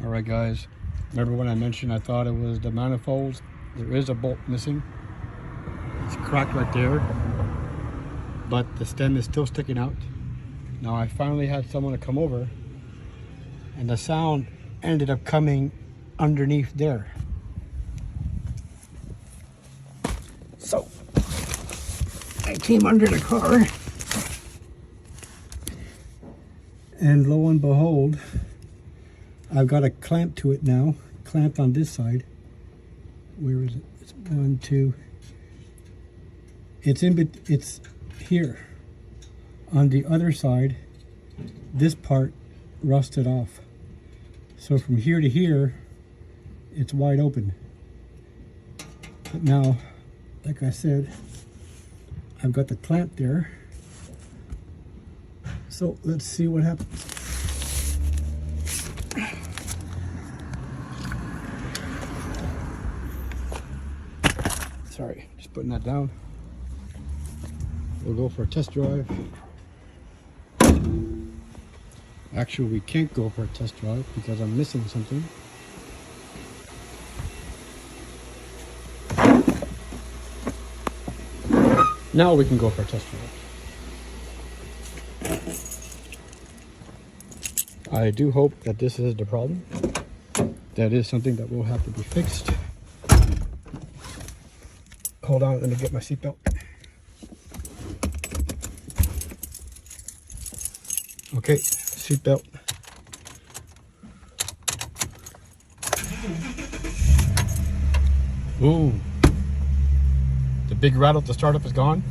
Alright guys, remember when I mentioned I thought it was the manifolds? There is a bolt missing. It's cracked right there, but the stem is still sticking out. Now I finally had someone to come over, and the sound ended up coming underneath there. So I came under the car, and lo and behold, I've got a clamp to it now, clamped on this side. Where is it? It's 1, 2. It's here. On the other side, this part rusted off. So from here to here, it's wide open. But now, like I said, I've got the clamp there. So let's see what happens. Sorry, just putting that down. We'll go for a test drive. Actually, we can't go for a test drive because I'm missing something. Now we can go for a test drive. I do hope that this is the problem. That is something that will have to be fixed. Hold on, let me get my seatbelt. Okay, seatbelt. Ooh. The big rattle at the startup is gone.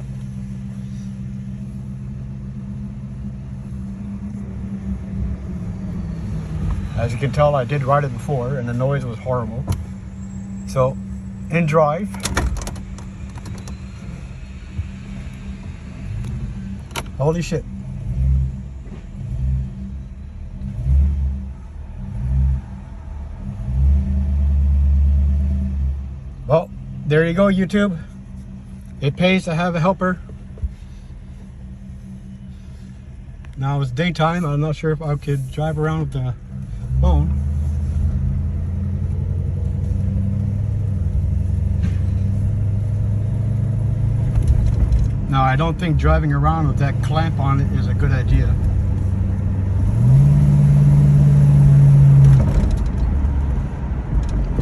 As you can tell, I did ride it before and the noise was horrible. So, in drive. Holy shit. Well, there you go, YouTube. It pays to have a helper. Now it's daytime. I'm not sure if I could drive around with the phone. Now, I don't think driving around with that clamp on it is a good idea.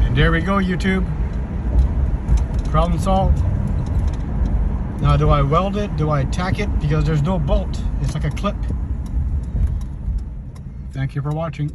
And there we go, YouTube. Problem solved. Now, do I weld it? Do I tack it? Because there's no bolt. It's like a clip. Thank you for watching.